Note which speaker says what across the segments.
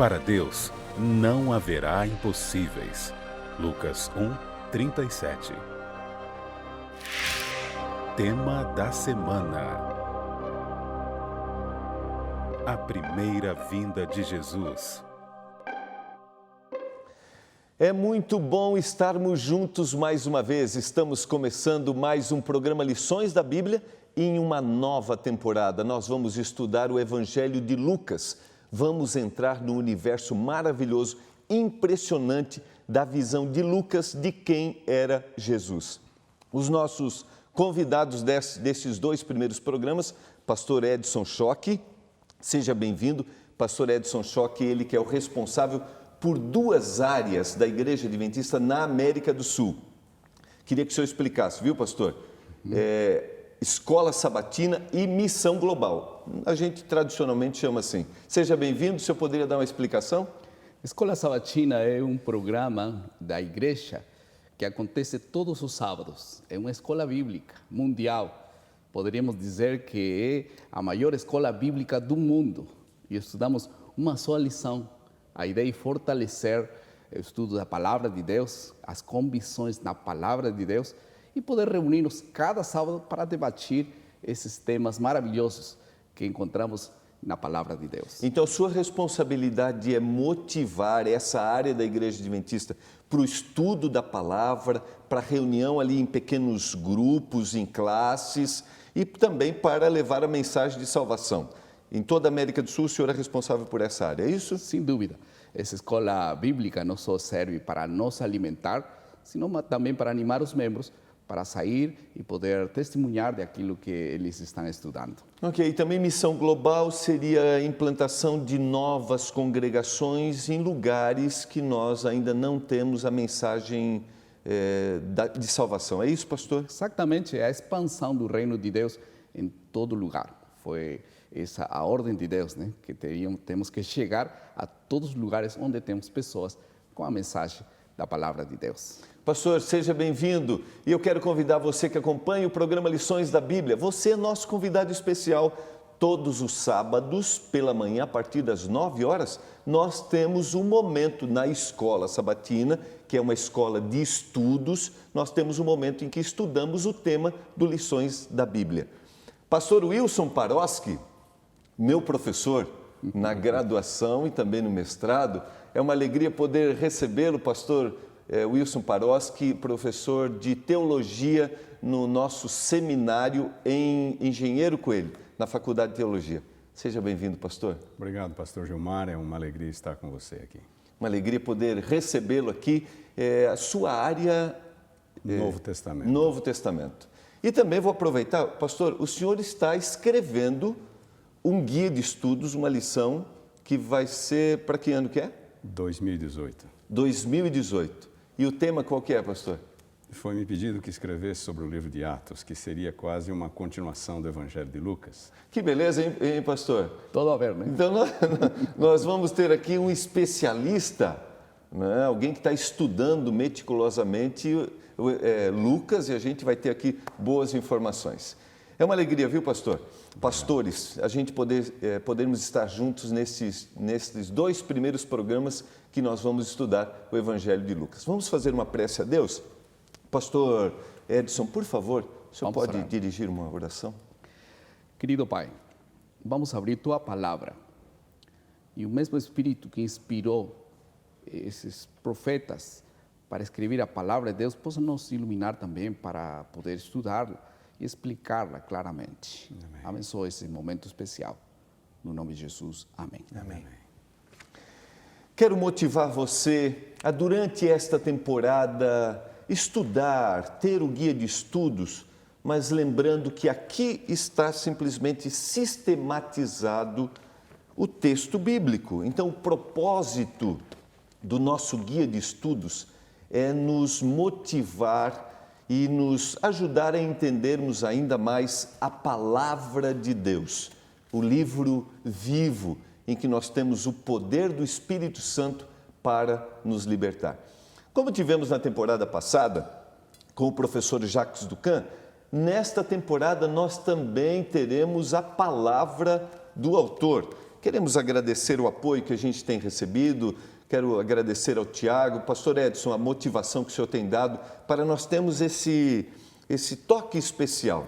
Speaker 1: Para Deus, não haverá impossíveis. Lucas 1:37. Tema da semana: a primeira vinda de Jesus.
Speaker 2: É muito bom estarmos juntos mais uma vez. Estamos começando mais um programa Lições da Bíblia e em uma nova temporada. Nós vamos estudar o Evangelho de Lucas. Vamos entrar no universo maravilhoso, impressionante da visão de Lucas de quem era Jesus. Os nossos convidados desses dois primeiros programas, Pastor Edson Schoch, seja bem-vindo. Pastor Edson Schoch, ele que é o responsável por duas áreas da Igreja Adventista na América do Sul. Queria que o senhor explicasse, viu, pastor? Escola Sabatina e Missão Global. A gente tradicionalmente chama assim. Seja bem-vindo, o senhor poderia dar uma explicação?
Speaker 3: Escola Sabatina é um programa da igreja que acontece todos os sábados. É uma escola bíblica mundial. Poderíamos dizer que é a maior escola bíblica do mundo. E estudamos uma só lição. A ideia é fortalecer o estudo da Palavra de Deus, as convicções na Palavra de Deus e poder reunir-nos cada sábado para debater esses temas maravilhosos que encontramos na Palavra de Deus.
Speaker 2: Então, sua responsabilidade é motivar essa área da Igreja Adventista para o estudo da Palavra, para a reunião ali em pequenos grupos, em classes e também para levar a mensagem de salvação. Em toda a América do Sul, o senhor é responsável por essa área, é isso?
Speaker 3: Sem dúvida. Essa escola bíblica não só serve para nos alimentar, sino também para animar os membros para sair e poder testemunhar daquilo que eles estão estudando.
Speaker 2: Ok, e também Missão Global seria a implantação de novas congregações em lugares que nós ainda não temos a mensagem de salvação. É isso, pastor?
Speaker 3: Exatamente, é a expansão do reino de Deus em todo lugar. Foi essa a ordem de Deus, né? Que temos que chegar a todos os lugares onde temos pessoas com a mensagem da Palavra de Deus.
Speaker 2: Pastor, seja bem-vindo. E eu quero convidar você que acompanha o programa Lições da Bíblia. Você é nosso convidado especial. Todos os sábados, pela manhã, a partir das 9 horas, nós temos um momento na Escola Sabatina, que é uma escola de estudos. Nós temos um momento em que estudamos o tema do Lições da Bíblia. Pastor Wilson Paroski, meu professor na graduação e também no mestrado, é uma alegria poder recebê-lo, pastor Wilson Paroski, professor de teologia no nosso seminário em Engenheiro Coelho, na Faculdade de Teologia. Seja bem-vindo, pastor.
Speaker 4: Obrigado, pastor Gilmar, é uma alegria estar com você aqui.
Speaker 2: Uma alegria poder recebê-lo aqui, a sua área...
Speaker 4: Novo Testamento.
Speaker 2: Novo Testamento. E também vou aproveitar, pastor, o senhor está escrevendo um guia de estudos, uma lição que vai ser, para que ano que é?
Speaker 4: 2018.
Speaker 2: 2018. E o tema qual que é, pastor?
Speaker 4: Foi-me pedido que escrevesse sobre o livro de Atos, que seria quase uma continuação do Evangelho de Lucas.
Speaker 2: Que beleza, hein, pastor?
Speaker 3: Todo a ver, né?
Speaker 2: Então, nós vamos ter aqui um especialista, né? Alguém que está estudando meticulosamente Lucas, e a gente vai ter aqui boas informações. É uma alegria, viu, pastor? Pastores, a gente podermos estar juntos nesses dois primeiros programas que nós vamos estudar o Evangelho de Lucas. Vamos fazer uma prece a Deus? Pastor Edson, por favor, o senhor pode dirigir uma oração?
Speaker 3: Querido Pai, vamos abrir Tua Palavra e o mesmo Espírito que inspirou esses profetas para escrever a Palavra de Deus possa nos iluminar também para poder estudá-la e explicá-la claramente. Amém. Abençoe esse momento especial. No nome de Jesus, amém.
Speaker 2: Amém. Quero motivar você a, durante esta temporada, estudar, ter o guia de estudos, mas lembrando que aqui está simplesmente sistematizado o texto bíblico. Então, o propósito do nosso guia de estudos é nos motivar e nos ajudar a entendermos ainda mais a Palavra de Deus, o livro vivo em que nós temos o poder do Espírito Santo para nos libertar. Como tivemos na temporada passada, com o professor Jacques Ducan, nesta temporada nós também teremos a palavra do autor. queremos agradecer o apoio que a gente tem recebido. Quero agradecer ao Tiago, pastor Edson, a motivação que o senhor tem dado para nós termos esse toque especial.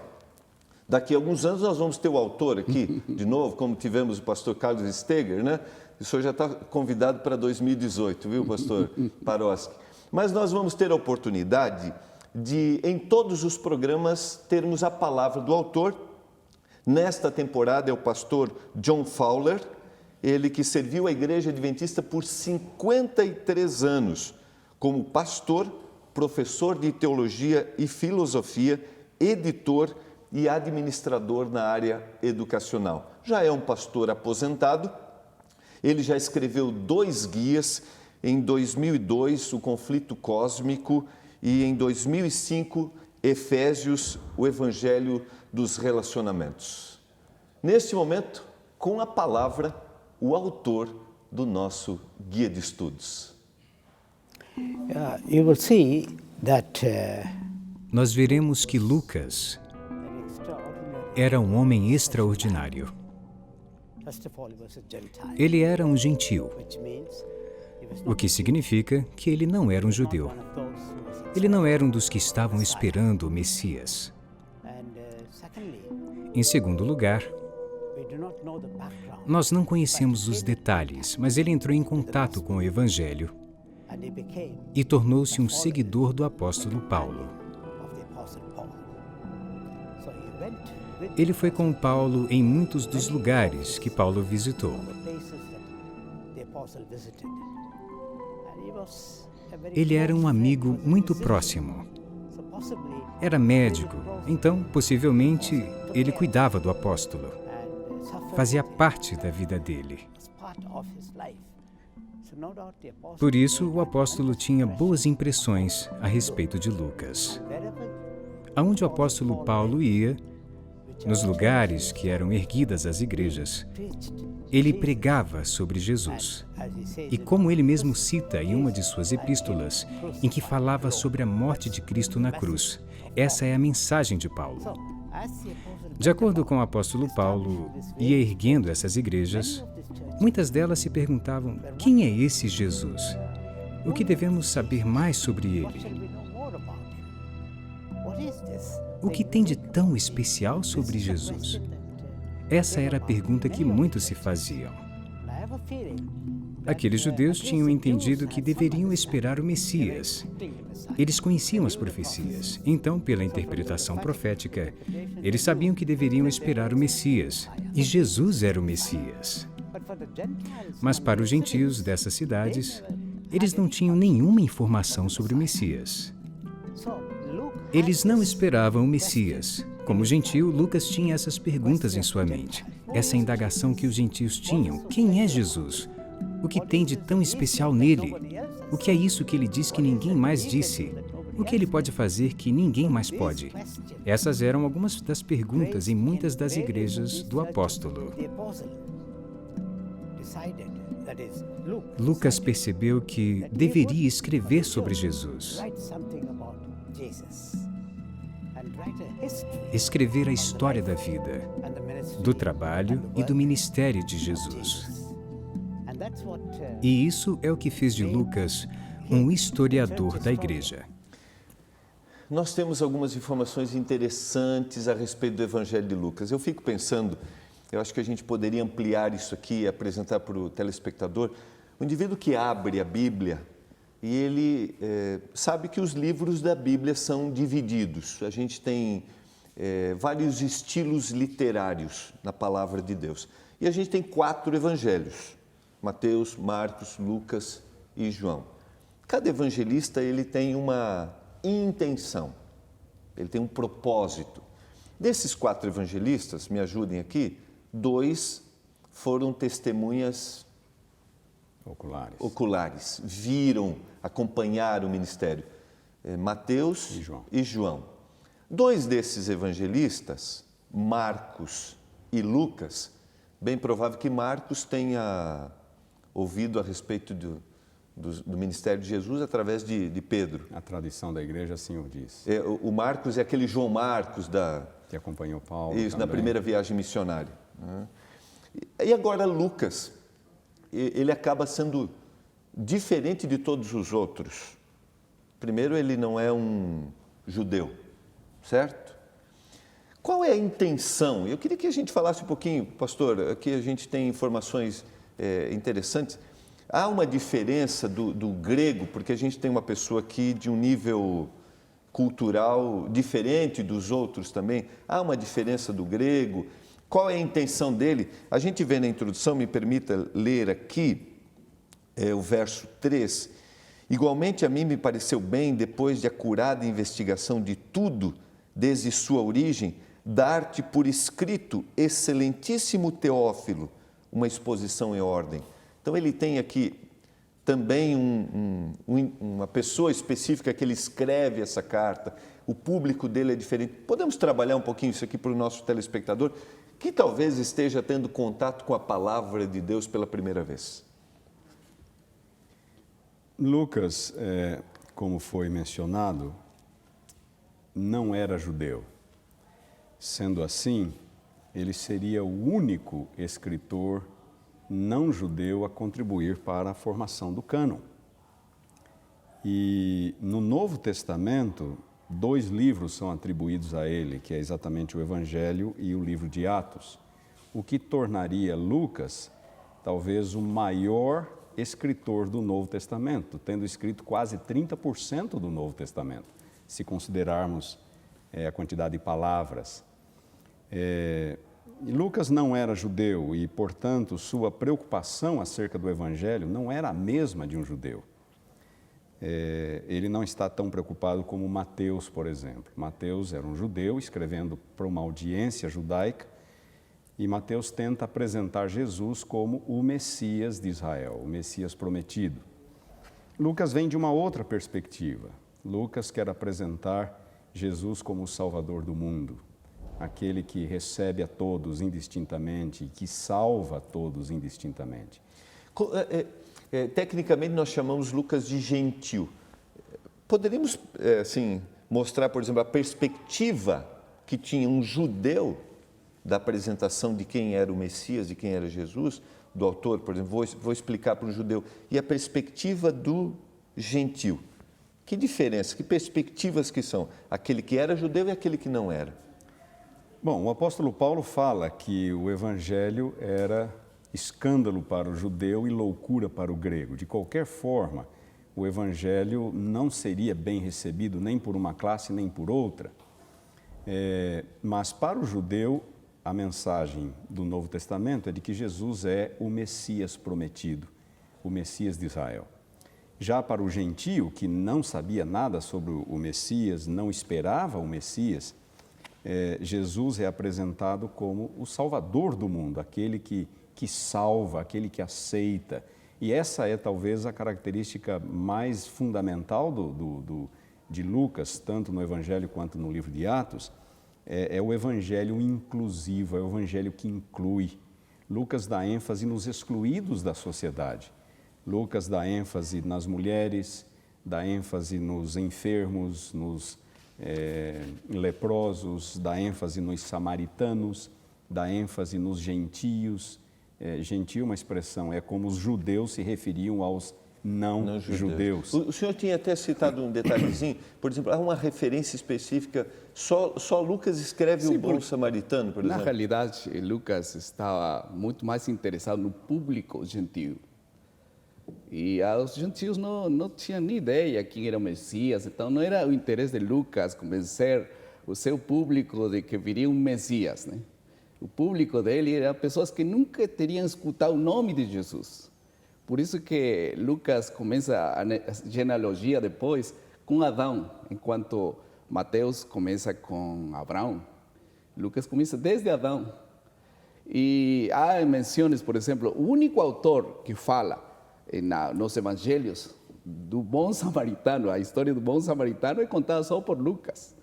Speaker 2: Daqui a alguns anos nós vamos ter o autor aqui, de novo, como tivemos o pastor Carlos Steger, né? O senhor já está convidado para 2018, viu, pastor Paroski? Mas nós vamos ter a oportunidade de, em todos os programas, termos a palavra do autor. Nesta temporada é o pastor John Fowler, ele que serviu a Igreja Adventista por 53 anos, como pastor, professor de teologia e filosofia, editor e administrador na área educacional. Já é um pastor aposentado, ele já escreveu 2 guias, em 2002, O Conflito Cósmico, e em 2005, Efésios, o Evangelho dos Relacionamentos. Neste momento, com a palavra, o autor do nosso guia de estudos.
Speaker 5: You will see that
Speaker 6: Nós veremos que Lucas era um homem extraordinário.
Speaker 5: first of all he was a Gentile,
Speaker 6: Ele era um gentil,
Speaker 5: which means he was
Speaker 6: o
Speaker 5: not
Speaker 6: que significa que ele não era um judeu.
Speaker 5: one of those who was
Speaker 6: Ele não era um dos que estavam esperando o Messias.
Speaker 5: and secondly,
Speaker 6: Em segundo lugar,
Speaker 5: we do not know the background
Speaker 6: nós não conhecemos os detalhes, mas ele entrou em contato com o Evangelho
Speaker 5: and he became
Speaker 6: e tornou-se um seguidor do apóstolo Paulo.
Speaker 5: of the apostle Paul. So he went with
Speaker 6: Ele foi com Paulo em muitos dos lugares que Paulo visitou.
Speaker 5: the places that the apostle visited. And he was a very
Speaker 6: Ele era um
Speaker 5: close
Speaker 6: amigo
Speaker 5: friend, he was a
Speaker 6: muito
Speaker 5: physician.
Speaker 6: próximo.
Speaker 5: So possibly
Speaker 6: Era médico, então, possivelmente, ele cuidava do apóstolo.
Speaker 5: and suffered
Speaker 6: Fazia
Speaker 5: with him,
Speaker 6: parte da vida dele.
Speaker 5: was part of his life. So no doubt the apostle
Speaker 6: Por isso,
Speaker 5: made
Speaker 6: o
Speaker 5: an
Speaker 6: apóstolo tinha boas impressões a respeito de Lucas. Aonde o apóstolo Paulo ia, nos lugares que eram erguidas as igrejas, ele pregava sobre Jesus. E como ele mesmo cita em uma de suas epístolas, em que falava sobre a morte de Cristo na cruz, essa é a mensagem de Paulo. De acordo com o apóstolo Paulo, ia erguendo essas igrejas, muitas delas se perguntavam: quem é esse Jesus? O que devemos saber mais sobre ele? O que tem de tão especial sobre Jesus? Essa era a pergunta que muitos se faziam. Aqueles judeus tinham entendido que deveriam esperar o Messias. Eles conheciam as profecias, então, pela interpretação profética, eles sabiam que deveriam esperar o Messias, e Jesus era o Messias. Mas para os gentios dessas cidades, eles não tinham nenhuma informação sobre o Messias. Eles não esperavam o Messias. Como gentio, Lucas tinha essas perguntas em sua mente, essa indagação que os gentios tinham: quem é Jesus? O que tem de tão especial nele? O que é isso que ele diz que ninguém mais disse? O que ele pode fazer que ninguém mais pode? Essas eram algumas das perguntas em muitas das igrejas do apóstolo. Lucas percebeu que deveria escrever sobre Jesus, escrever a história da vida, do trabalho e do ministério de Jesus. E isso é o que fez de Lucas um historiador da igreja.
Speaker 2: Nós temos algumas informações interessantes a respeito do Evangelho de Lucas. Eu fico pensando, eu acho que a gente poderia ampliar isso aqui e apresentar para o telespectador. O indivíduo que abre a Bíblia e ele sabe que os livros da Bíblia são divididos. A gente tem vários estilos literários na palavra de Deus. E a gente tem 4 evangelhos: Mateus, Marcos, Lucas e João. Cada evangelista ele tem uma intenção, ele tem um propósito. Desses 4 evangelistas, me ajudem aqui, 2 foram testemunhas oculares, viram, acompanharam o ministério, Mateus e João. 2 desses evangelistas, Marcos e Lucas, bem provável que Marcos tenha ouvido a respeito do ministério de Jesus através de Pedro.
Speaker 4: A tradição da igreja assim o diz.
Speaker 2: O Marcos é aquele João Marcos
Speaker 4: que acompanhou Paulo.
Speaker 2: Isso, na primeira viagem missionária. E agora Lucas, ele acaba sendo diferente de todos os outros. Primeiro, ele não é um judeu, certo? Qual é a intenção? Eu queria que a gente falasse um pouquinho, pastor, aqui a gente tem informações interessantes. Há uma diferença do grego, porque a gente tem uma pessoa aqui de um nível cultural diferente dos outros também. Há uma diferença do grego. Qual é a intenção dele? A gente vê na introdução, me permita ler aqui, o verso 3. Igualmente a mim me pareceu bem, depois de acurada investigação de tudo, desde sua origem, dar-te por escrito, excelentíssimo Teófilo, uma exposição em ordem. Então ele tem aqui também uma pessoa específica que ele escreve essa carta, o público dele é diferente. Podemos trabalhar um pouquinho isso aqui para o nosso telespectador, que talvez esteja tendo contato com a palavra de Deus pela primeira vez.
Speaker 4: Lucas, como foi mencionado, não era judeu. Sendo assim, ele seria o único escritor não judeu a contribuir para a formação do cânon. E no Novo Testamento, 2 livros são atribuídos a ele, que é exatamente o Evangelho e o livro de Atos, o que tornaria Lucas talvez o maior escritor do Novo Testamento, tendo escrito quase 30% do Novo Testamento, se considerarmos a quantidade de palavras. Lucas não era judeu e, portanto, sua preocupação acerca do Evangelho não era a mesma de um judeu. Ele não está tão preocupado como Mateus, por exemplo. Mateus era um judeu escrevendo para uma audiência judaica e Mateus tenta apresentar Jesus como o Messias de Israel, o Messias prometido. Lucas vem de uma outra perspectiva. Lucas quer apresentar Jesus como o Salvador do mundo, aquele que recebe a todos indistintamente e que salva a todos indistintamente.
Speaker 2: Tecnicamente, nós chamamos Lucas de gentil. Poderíamos, assim, mostrar, por exemplo, a perspectiva que tinha um judeu da apresentação de quem era o Messias, de quem era Jesus, do autor, por exemplo, vou explicar para um judeu, e a perspectiva do gentil. Que diferença, que perspectivas que são? Aquele que era judeu e aquele que não era.
Speaker 4: Bom, o apóstolo Paulo fala que o Evangelho era escândalo para o judeu e loucura para o grego. De qualquer forma, o Evangelho não seria bem recebido nem por uma classe nem por outra. Mas para o judeu, a mensagem do Novo Testamento é de que Jesus é o Messias prometido, o Messias de Israel. Já para o gentio, que não sabia nada sobre o Messias, não esperava o Messias, Jesus é apresentado como o Salvador do mundo, aquele que salva, aquele que aceita. E essa é talvez a característica mais fundamental de Lucas, tanto no Evangelho quanto no livro de Atos, é o Evangelho inclusivo, é o Evangelho que inclui. Lucas dá ênfase nos excluídos da sociedade. Lucas dá ênfase nas mulheres, dá ênfase nos enfermos, nos leprosos, dá ênfase nos samaritanos, dá ênfase nos gentios. Gentio, uma expressão, é como os judeus se referiam aos não judeus.
Speaker 2: O senhor tinha até citado um detalhezinho, por exemplo, há uma referência específica, só Lucas escreve o bom samaritano, por exemplo.
Speaker 3: Na realidade, Lucas estava muito mais interessado no público gentio. E os gentios não tinham nem ideia quem era o Messias, então não era o interesse de Lucas convencer o seu público de que viria um Messias, né? O público dele era pessoas que nunca teriam escutado o nome de Jesus. Por isso que Lucas começa a genealogia depois com Adão, enquanto Mateus começa com Abraão. Lucas começa desde Adão. E há menções, por exemplo, o único autor que fala nos evangelhos do bom samaritano, a história do bom samaritano é contada só por Lucas.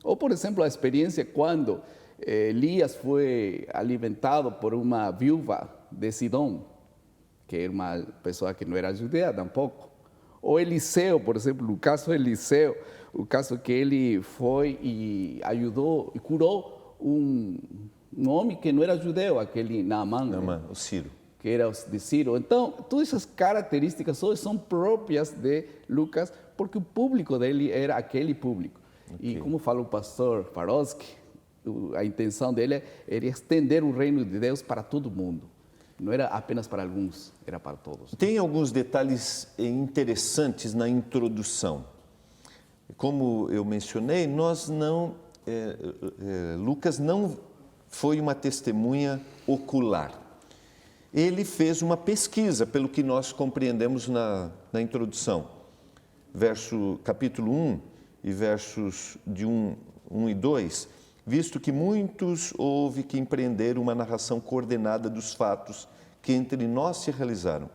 Speaker 3: Ou, por exemplo, a experiência quando Elias foi alimentado por uma viúva de Sidom, que era uma pessoa que não era judeia tampouco. Ou Eliseu, por exemplo, no caso de Eliseu, o caso que ele foi e ajudou e curou um um homem que não era judeu, aquele Naamã,
Speaker 2: Naamã, o Ciro.
Speaker 3: que era de Ciro. Então, todas essas características são próprias de Lucas, porque o público dele era aquele público. E como fala o pastor Farosky, a intenção dele era estender o reino de Deus para todo mundo. Não era apenas para alguns, era para todos.
Speaker 2: Tem alguns detalhes interessantes na introdução. Como eu mencionei, Lucas não foi uma testemunha ocular. Ele fez uma pesquisa, pelo que nós compreendemos na introdução. Capítulo 1 e versos de 1 e 2, visto que muitos houve que empreender uma narração coordenada dos fatos que entre nós se realizaram,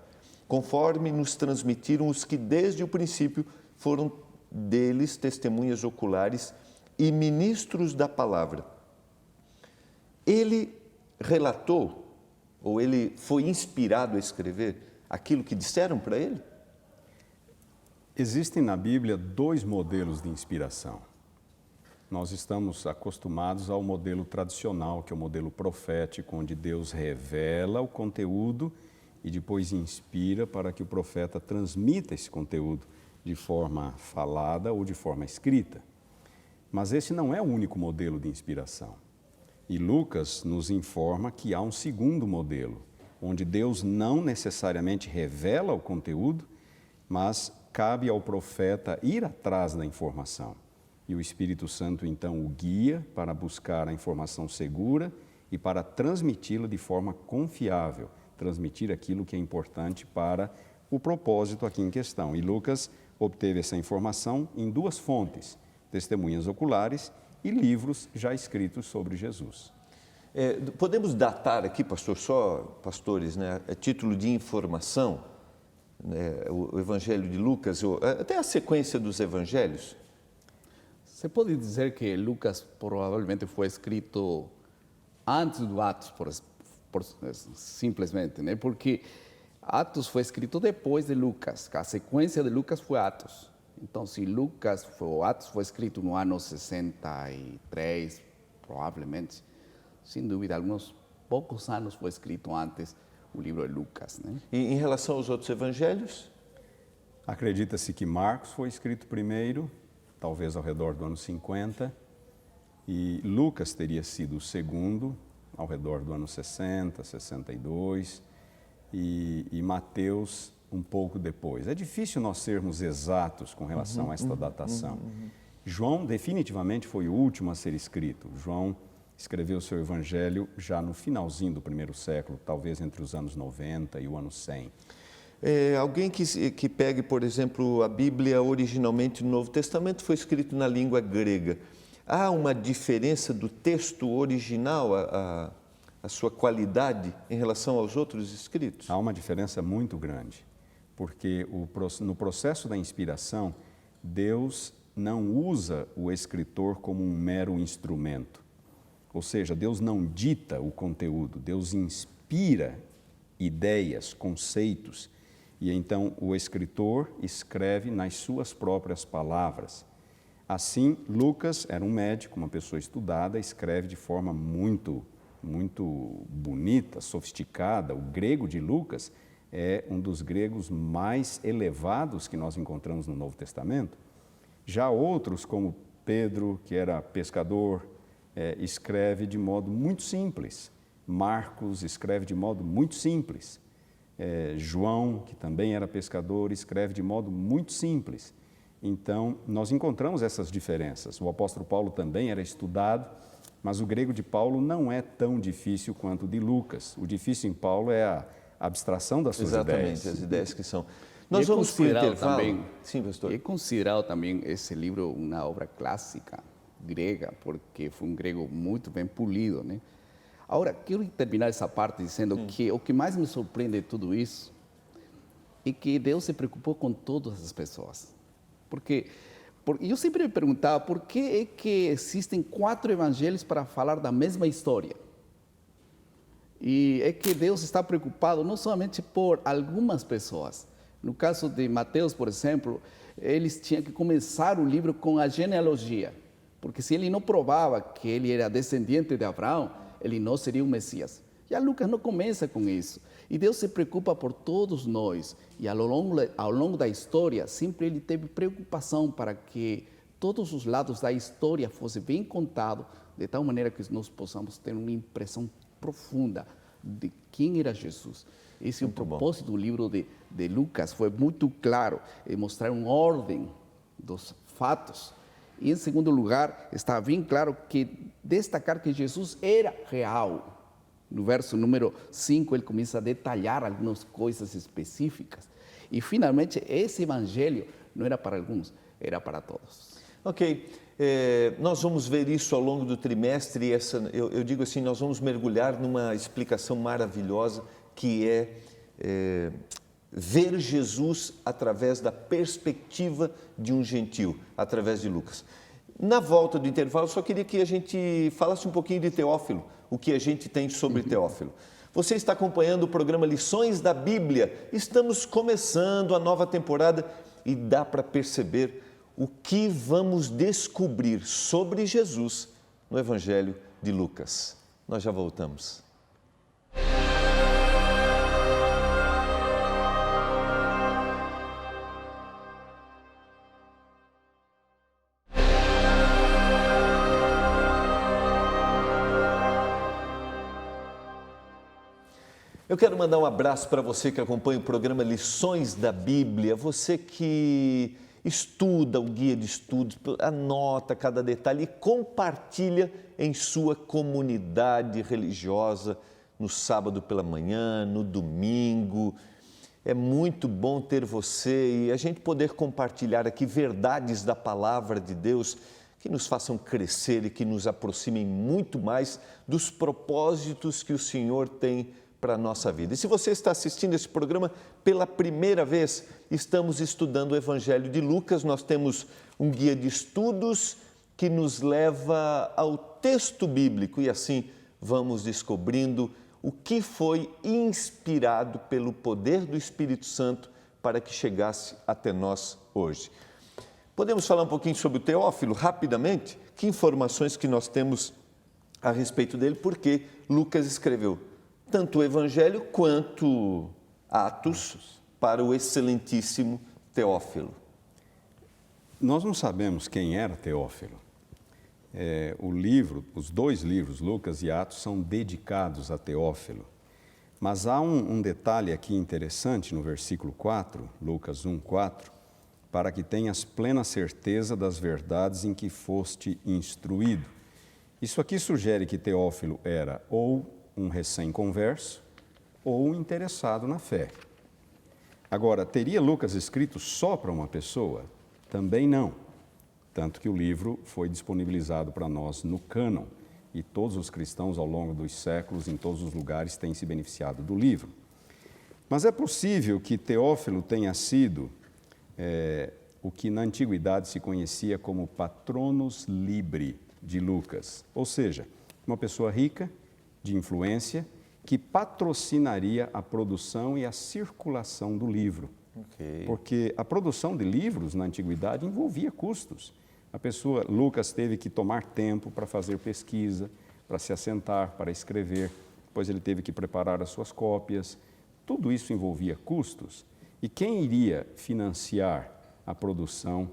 Speaker 2: conforme nos transmitiram os que desde o princípio foram deles testemunhas oculares e ministros da palavra. Ele relatou, ou ele foi inspirado a escrever aquilo que disseram para ele?
Speaker 4: Existem na Bíblia 2 modelos de inspiração. Nós estamos acostumados ao modelo tradicional, que é o modelo profético, onde Deus revela o conteúdo e depois inspira para que o profeta transmita esse conteúdo de forma falada ou de forma escrita. Mas esse não é o único modelo de inspiração. E Lucas nos informa que há um segundo modelo, onde Deus não necessariamente revela o conteúdo, mas cabe ao profeta ir atrás da informação. E o Espírito Santo, então, o guia para buscar a informação segura e para transmiti-la de forma confiável, transmitir aquilo que é importante para o propósito aqui em questão. E Lucas obteve essa informação em 2 fontes, testemunhas oculares e livros já escritos sobre Jesus.
Speaker 2: Podemos datar aqui, pastores, né, a título de informação, né, o Evangelho de Lucas, até a sequência dos Evangelhos?
Speaker 3: Você pode dizer que Lucas provavelmente foi escrito antes do Atos, simplesmente, né? Porque Atos foi escrito depois de Lucas, a sequência de Lucas foi Atos. Então, se Atos foi escrito no ano 63, provavelmente, sem dúvida, alguns poucos anos foi escrito antes o livro de Lucas, né?
Speaker 2: E em relação aos outros evangelhos?
Speaker 4: Acredita-se que Marcos foi escrito primeiro, talvez ao redor do ano 50, e Lucas teria sido o segundo, ao redor do ano 60, 62, e Mateus um pouco depois. É difícil nós sermos exatos com relação a esta datação. João definitivamente foi o último a ser escrito. João escreveu seu evangelho já no finalzinho do 1º século, talvez entre os anos 90 e o ano 100.
Speaker 2: Alguém que pegue, por exemplo, a Bíblia originalmente no Novo Testamento foi escrito na língua grega. Há uma diferença do texto original, a sua qualidade em relação aos outros escritos?
Speaker 4: Há uma diferença muito grande, porque no processo da inspiração, Deus não usa o escritor como um mero instrumento. Ou seja, Deus não dita o conteúdo, Deus inspira ideias, conceitos, e então o escritor escreve nas suas próprias palavras. Assim, Lucas era um médico, uma pessoa estudada, escreve de forma muito bonita, sofisticada. O grego de Lucas é um dos gregos mais elevados que nós encontramos no Novo Testamento. Já outros, como Pedro, que era pescador, escreve de modo muito simples. Marcos escreve de modo muito simples. João, que também era pescador, escreve de modo muito simples. Então, nós encontramos essas diferenças. O apóstolo Paulo também era estudado, mas o grego de Paulo não é tão difícil quanto o de Lucas. O difícil em Paulo é a abstração das suas ideias.
Speaker 2: Exatamente, as ideias que são. Nós vamos para o intervalo.
Speaker 3: Também,
Speaker 2: sim, pastor.
Speaker 3: É considerado também esse livro uma obra clássica grega, porque foi um grego muito bem polido, né? Agora, quero terminar essa parte dizendo que o que mais me surpreende de tudo isso é que Deus se preocupou com todas as pessoas. Porque eu sempre me perguntava por que é que existem 4 evangelhos para falar da mesma história. E é que Deus está preocupado não somente por algumas pessoas. No caso de Mateus, por exemplo, eles tinham que começar o livro com a genealogia. Porque se ele não provava que ele era descendente de Abraão, ele não seria o Messias. Já Lucas não começa com isso. E Deus se preocupa por todos nós. E ao longo da história, sempre ele teve preocupação para que todos os lados da história fossem bem contados, de tal maneira que nós possamos ter uma impressão profunda de quem era Jesus. Esse é o propósito do livro de Lucas, foi muito claro, mostrar uma ordem dos fatos. E, em segundo lugar, está bem claro que destacar que Jesus era real. No verso número 5, ele começa a detalhar algumas coisas específicas. E, finalmente, esse evangelho não era para alguns, era para todos.
Speaker 2: Ok, nós vamos ver isso ao longo do trimestre. Eu digo assim, nós vamos mergulhar numa explicação maravilhosa que é ver Jesus através da perspectiva de um gentio, através de Lucas. Na volta do intervalo, só queria que a gente falasse um pouquinho de Teófilo, o que a gente tem sobre Teófilo. Você está acompanhando o programa Lições da Bíblia. Estamos começando a nova temporada e dá para perceber o que vamos descobrir sobre Jesus no Evangelho de Lucas. Nós já voltamos. Eu quero mandar um abraço para você que acompanha o programa Lições da Bíblia, você que estuda o guia de estudos, anota cada detalhe e compartilha em sua comunidade religiosa no sábado pela manhã, no domingo. É muito bom ter você e a gente poder compartilhar aqui verdades da palavra de Deus que nos façam crescer e que nos aproximem muito mais dos propósitos que o Senhor tem para a nossa vida. E se você está assistindo esse programa pela primeira vez, estamos estudando o Evangelho de Lucas. Nós temos um guia de estudos que nos leva ao texto bíblico e assim vamos descobrindo o que foi inspirado pelo poder do Espírito Santo para que chegasse até nós hoje. Podemos falar um pouquinho sobre o Teófilo rapidamente? Que informações que nós temos a respeito dele? Porque Lucas escreveu tanto o Evangelho quanto Atos para o excelentíssimo Teófilo.
Speaker 4: Nós não sabemos quem era Teófilo. Os dois livros, Lucas e Atos, são dedicados a Teófilo. Mas há um detalhe aqui interessante no versículo 4, Lucas 1, 4, para que tenhas plena certeza das verdades em que foste instruído. Isso aqui sugere que Teófilo era ou um recém-converso ou um interessado na fé. Agora, teria Lucas escrito só para uma pessoa? Também não. Tanto que o livro foi disponibilizado para nós no cânon e todos os cristãos ao longo dos séculos, em todos os lugares, têm se beneficiado do livro. Mas é possível que Teófilo tenha sido o que na antiguidade se conhecia como patronos libri de Lucas, ou seja, uma pessoa rica, de influência, que patrocinaria a produção e a circulação do livro. Okay. Porque a produção de livros na antiguidade envolvia custos. Lucas teve que tomar tempo para fazer pesquisa, para se assentar, para escrever, depois ele teve que preparar as suas cópias. Tudo isso envolvia custos. E quem iria financiar a produção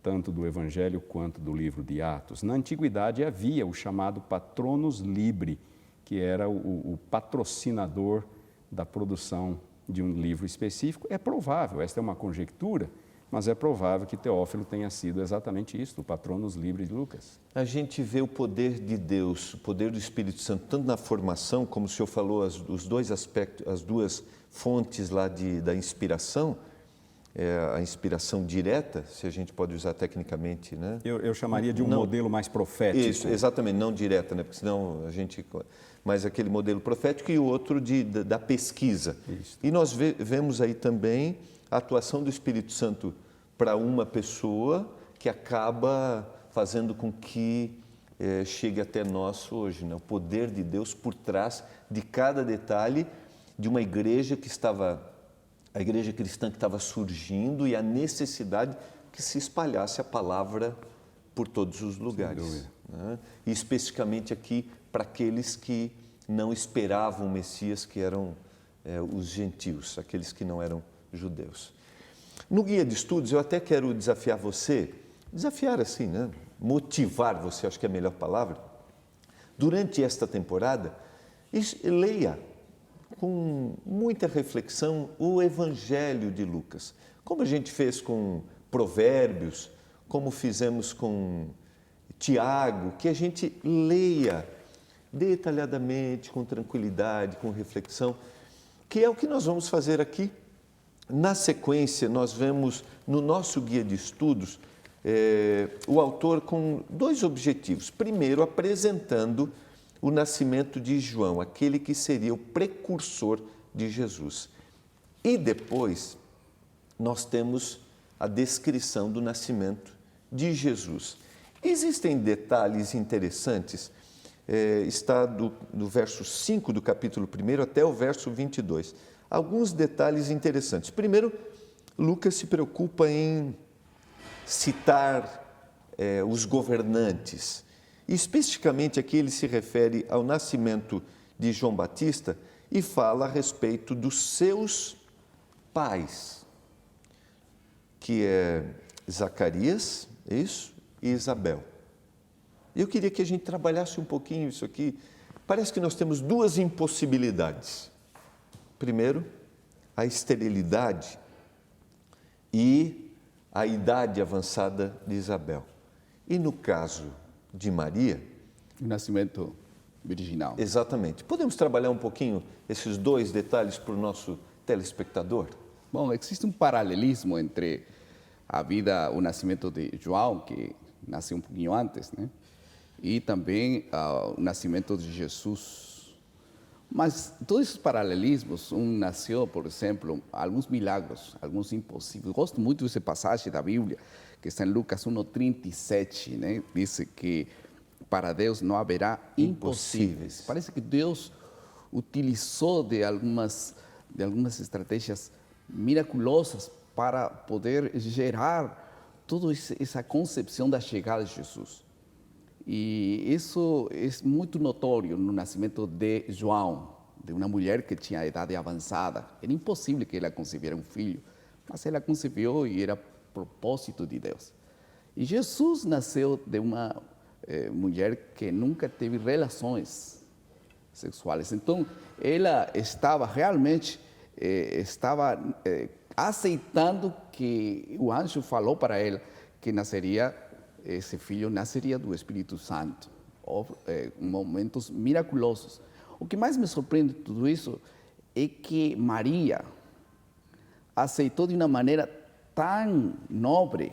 Speaker 4: tanto do Evangelho quanto do livro de Atos? Na antiguidade havia o chamado patronos libri, que era o patrocinador da produção de um livro específico. É provável, esta é uma conjectura, mas é provável que Teófilo tenha sido exatamente isso, o patronos libri de Lucas.
Speaker 2: A gente vê o poder de Deus, o poder do Espírito Santo, tanto na formação, como o senhor falou, os dois aspectos, as duas fontes lá da inspiração, a inspiração direta, se a gente pode usar tecnicamente, né?
Speaker 4: Eu chamaria de um modelo mais profético.
Speaker 2: Isso, exatamente, não direta, né? Porque senão a gente... Mas aquele modelo profético e o outro da pesquisa. Isso. E nós vemos aí também a atuação do Espírito Santo para uma pessoa que acaba fazendo com que chegue até nós hoje, né? O poder de Deus por trás de cada detalhe de uma igreja a igreja cristã que estava surgindo e a necessidade que se espalhasse a palavra por todos os lugares. né? E especificamente aqui para aqueles que não esperavam o Messias, que eram os gentios, aqueles que não eram judeus. No guia de estudos, eu até quero desafiar você, desafiar assim, né? Motivar você, acho que é a melhor palavra, durante esta temporada, leia com muita reflexão o Evangelho de Lucas, como a gente fez com Provérbios, como fizemos com Tiago, que a gente leia detalhadamente, com tranquilidade, com reflexão, que é o que nós vamos fazer aqui. Na sequência, nós vemos no nosso guia de estudos o autor com dois objetivos. Primeiro, apresentando o nascimento de João, aquele que seria o precursor de Jesus. E depois, nós temos a descrição do nascimento de Jesus. Existem detalhes interessantes, está do verso 5 do capítulo 1 até o verso 22. Alguns detalhes interessantes. Primeiro, Lucas se preocupa em citar os governantes. E especificamente aqui ele se refere ao nascimento de João Batista e fala a respeito dos seus pais, que é Zacarias, isso, e Isabel. Eu queria que a gente trabalhasse um pouquinho isso aqui. Parece que nós temos duas impossibilidades. Primeiro, a esterilidade e a idade avançada de Isabel. E no caso de Maria...
Speaker 3: O nascimento virginal.
Speaker 2: Exatamente. Podemos trabalhar um pouquinho esses dois detalhes para o nosso telespectador?
Speaker 3: Bom, existe um paralelismo entre a vida, o nascimento de João, que nasceu um pouquinho antes, né? E também o nascimento de Jesus. Mas todos esses paralelismos, nasceu, por exemplo, alguns milagros, alguns impossíveis. Gosto muito dessa passagem da Bíblia, que está em Lucas 1:37, né? Diz que para Deus não haverá impossíveis. Parece que Deus utilizou de algumas estratégias miraculosas para poder gerar toda essa concepção da chegada de Jesus. E isso é muito notório no nascimento de João, de uma mulher que tinha a idade avançada. Era impossível que ela concebesse um filho, mas ela concebeu e era propósito de Deus. E Jesus nasceu de uma mulher que nunca teve relações sexuais. Então, ela estava realmente aceitando que o anjo falou para ela que esse filho nasceria do Espírito Santo, momentos miraculosos. O que mais me surpreende de tudo isso é que Maria aceitou de uma maneira tão nobre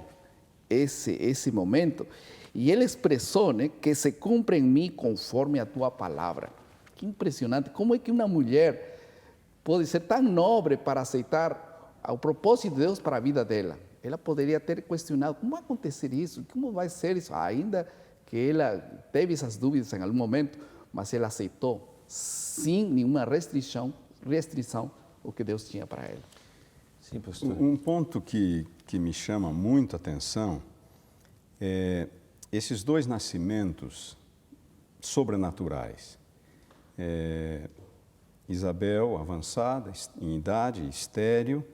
Speaker 3: esse momento, e ele expressou, né, que se cumpre em mim conforme a tua palavra. Que impressionante, como é que uma mulher pode ser tão nobre para aceitar o propósito de Deus para a vida dela. Ela poderia ter questionado como vai acontecer isso, como vai ser isso, ainda que ela teve essas dúvidas em algum momento, mas ela aceitou sem nenhuma restrição o que Deus tinha para ela.
Speaker 2: Sim, pastor.
Speaker 4: Um ponto que me chama muito a atenção é esses dois nascimentos sobrenaturais. Isabel, avançada em idade, estéril,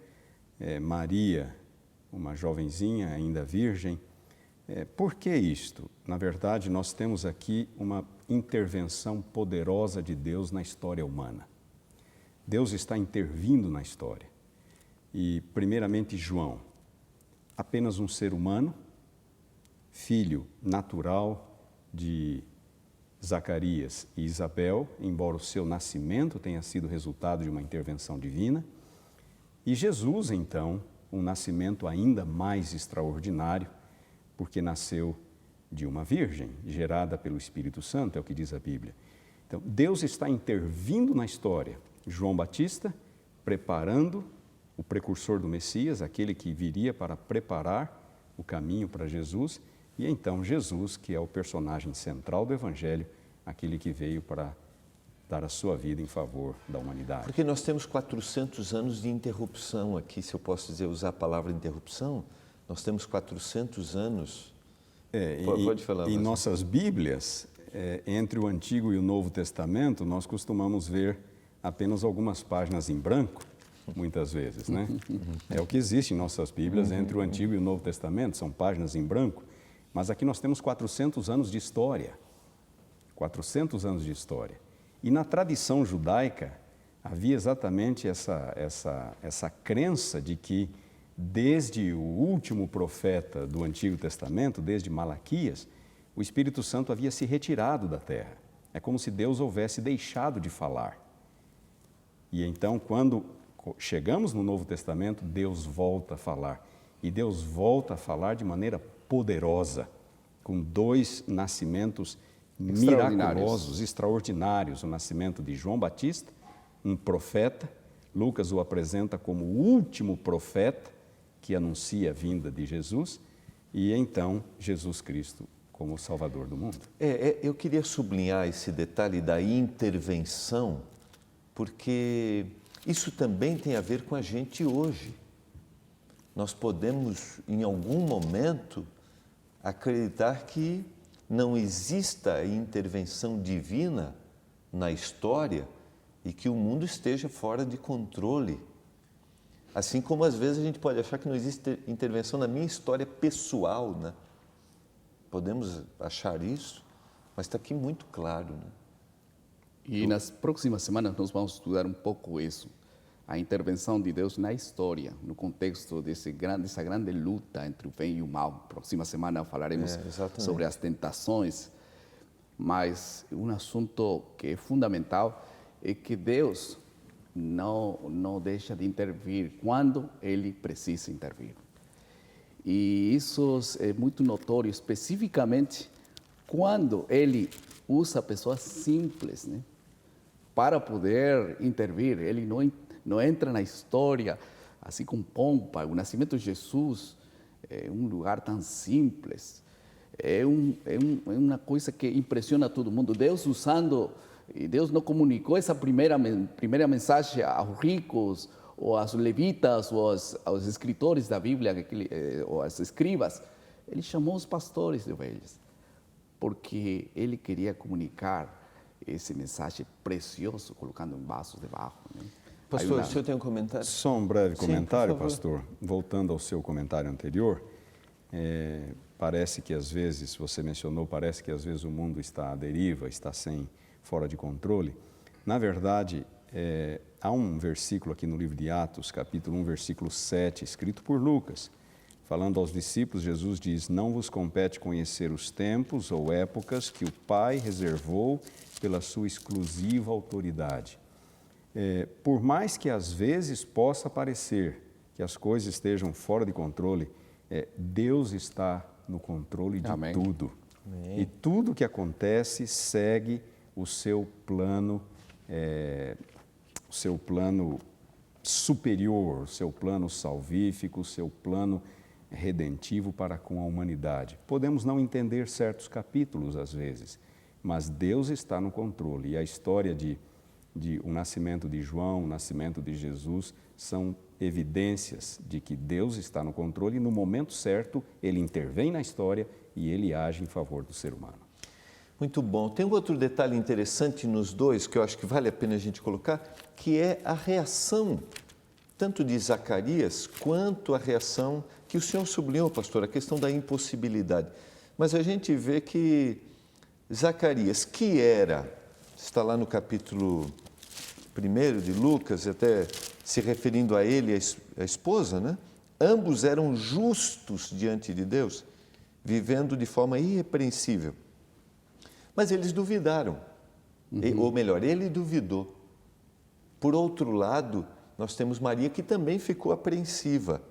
Speaker 4: Maria, uma jovenzinha ainda virgem. Por que isto? Na verdade, nós temos aqui uma intervenção poderosa de Deus na história humana. Deus está intervindo na história. E, primeiramente, João, apenas um ser humano, filho natural de Zacarias e Isabel, embora o seu nascimento tenha sido resultado de uma intervenção divina. E Jesus, então, um nascimento ainda mais extraordinário, porque nasceu de uma virgem, gerada pelo Espírito Santo, é o que diz a Bíblia. Então, Deus está intervindo na história. João Batista, preparando o precursor do Messias, aquele que viria para preparar o caminho para Jesus, e então Jesus, que é o personagem central do Evangelho, aquele que veio para dar a sua vida em favor da humanidade.
Speaker 2: Porque nós temos 400 anos de interrupção aqui, se eu posso dizer, usar a palavra interrupção, nós temos 400 anos Pode falar.
Speaker 4: Em nossas Bíblias, entre o Antigo e o Novo Testamento, nós costumamos ver apenas algumas páginas em branco, muitas vezes, né? É o que existe em nossas Bíblias entre o Antigo e o Novo Testamento, são páginas em branco, mas aqui nós temos 400 anos de história. 400 anos de história. E na tradição judaica, havia exatamente essa crença de que, desde o último profeta do Antigo Testamento, desde Malaquias, o Espírito Santo havia se retirado da terra. É como se Deus houvesse deixado de falar. E então, quando chegamos no Novo Testamento, Deus volta a falar. E Deus volta a falar de maneira poderosa, com 2 nascimentos miraculosos, extraordinários. O nascimento de João Batista, um profeta. Lucas o apresenta como o último profeta que anuncia a vinda de Jesus. E então, Jesus Cristo como o Salvador do mundo.
Speaker 2: Eu queria sublinhar esse detalhe da intervenção, porque isso também tem a ver com a gente hoje. Nós podemos, em algum momento, acreditar que não exista intervenção divina na história e que o mundo esteja fora de controle. Assim como às vezes a gente pode achar que não existe intervenção na minha história pessoal, né? Podemos achar isso, mas está aqui muito claro, né?
Speaker 3: E nas próximas semanas nós vamos estudar um pouco isso, a intervenção de Deus na história, no contexto dessa grande luta entre o bem e o mal. Próxima semana falaremos sobre as tentações, mas um assunto que é fundamental é que Deus não deixa de intervir quando Ele precisa intervir. E isso é muito notório, especificamente quando Ele usa pessoas simples, né, para poder intervir. Ele não entra na história assim com pompa. O nascimento de Jesus é um lugar tão simples. É uma coisa que impressiona todo mundo. Deus não comunicou essa primeira mensagem aos ricos, ou aos levitas, ou aos escritores da Bíblia, ou aos escribas. Ele chamou os pastores de ovelhas, porque ele queria comunicar esse mensagem precioso, colocando em vasos de barro, né?
Speaker 2: Pastor, o senhor tem um comentário?
Speaker 4: Só um breve comentário, pastor. Voltando ao seu comentário anterior, parece que às vezes, você mencionou, parece que às vezes o mundo está à deriva, está fora de controle. Na verdade, há um versículo aqui no livro de Atos, capítulo 1, versículo 7, escrito por Lucas. Falando aos discípulos, Jesus diz: não vos compete conhecer os tempos ou épocas que o Pai reservou pela sua exclusiva autoridade. Por mais que às vezes possa parecer que as coisas estejam fora de controle, Deus está no controle de
Speaker 3: Amém.
Speaker 4: tudo.
Speaker 2: Amém.
Speaker 4: E tudo que acontece segue o seu plano superior, o seu plano salvífico, o seu plano redentivo para com a humanidade. Podemos não entender certos capítulos às vezes, mas Deus está no controle. E a história de o nascimento de João, o nascimento de Jesus, são evidências de que Deus está no controle e no momento certo Ele intervém na história e Ele age em favor do ser humano.
Speaker 2: Muito bom. Tem um outro detalhe interessante nos dois, que eu acho que vale a pena a gente colocar, que é a reação, tanto de Zacarias, quanto a reação que o senhor sublinhou, pastor, a questão da impossibilidade. Mas a gente vê que Zacarias, que está lá no capítulo 1 de Lucas, até se referindo a ele e a esposa, né? Ambos eram justos diante de Deus, vivendo de forma irrepreensível. Mas eles duvidaram, ou melhor, ele duvidou. Por outro lado, nós temos Maria, que também ficou apreensiva.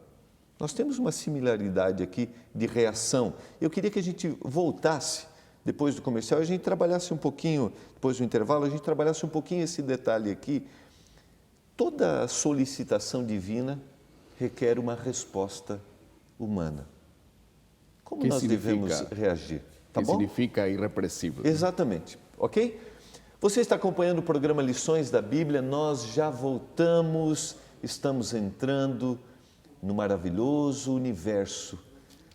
Speaker 2: Nós temos uma similaridade aqui de reação. Eu queria que a gente voltasse, depois do comercial, a gente trabalhasse um pouquinho, depois do intervalo, a gente trabalhasse um pouquinho esse detalhe aqui. Toda solicitação divina requer uma resposta humana. Como nós devemos reagir? Tá bom?
Speaker 3: Significa irrepressível.
Speaker 2: Exatamente, ok? Você está acompanhando o programa Lições da Bíblia, nós já voltamos, estamos entrando no maravilhoso universo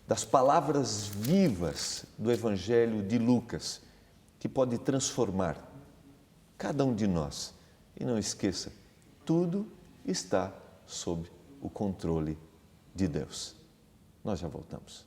Speaker 2: das palavras vivas do Evangelho de Lucas, que pode transformar cada um de nós. E não esqueça, tudo está sob o controle de Deus. Nós já voltamos.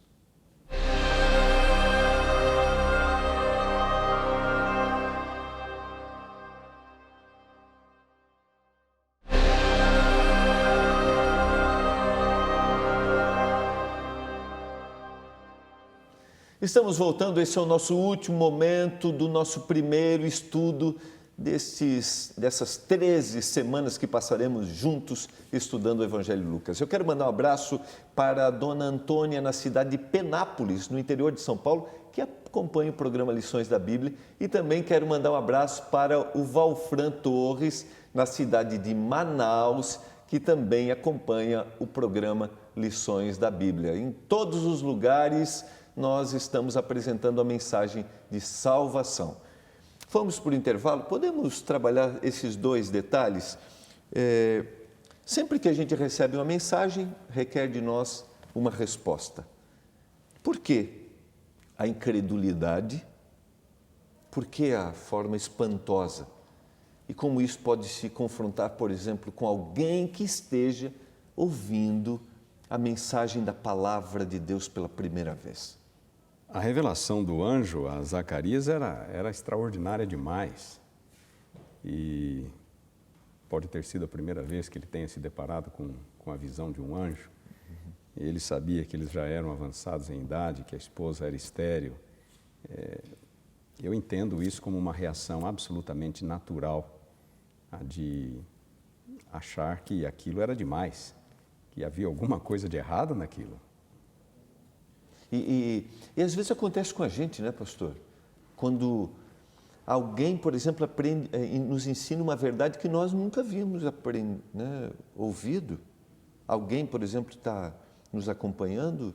Speaker 2: Estamos voltando, esse é o nosso último momento do nosso primeiro estudo dessas 13 semanas que passaremos juntos estudando o Evangelho de Lucas. Eu quero mandar um abraço para a dona Antônia, na cidade de Penápolis, no interior de São Paulo, que acompanha o programa Lições da Bíblia. E também quero mandar um abraço para o Valfran Torres, na cidade de Manaus, que também acompanha o programa Lições da Bíblia. Em todos os lugares, nós estamos apresentando a mensagem de salvação. Vamos para o intervalo, podemos trabalhar esses dois detalhes? Sempre que a gente recebe uma mensagem, requer de nós uma resposta. Por que a incredulidade? Por que a forma espantosa? E como isso pode se confrontar, por exemplo, com alguém que esteja ouvindo a mensagem da palavra de Deus pela primeira vez?
Speaker 4: A revelação do anjo a Zacarias era extraordinária demais. E pode ter sido a primeira vez que ele tenha se deparado com a visão de um anjo. Ele sabia que eles já eram avançados em idade, que a esposa era estéril. Eu entendo isso como uma reação absolutamente natural, a de achar que aquilo era demais, que havia alguma coisa de errado naquilo.
Speaker 2: E às vezes acontece com a gente, né, pastor? Quando alguém, por exemplo, nos ensina uma verdade que nós nunca vimos ouvido. Alguém, por exemplo, está nos acompanhando,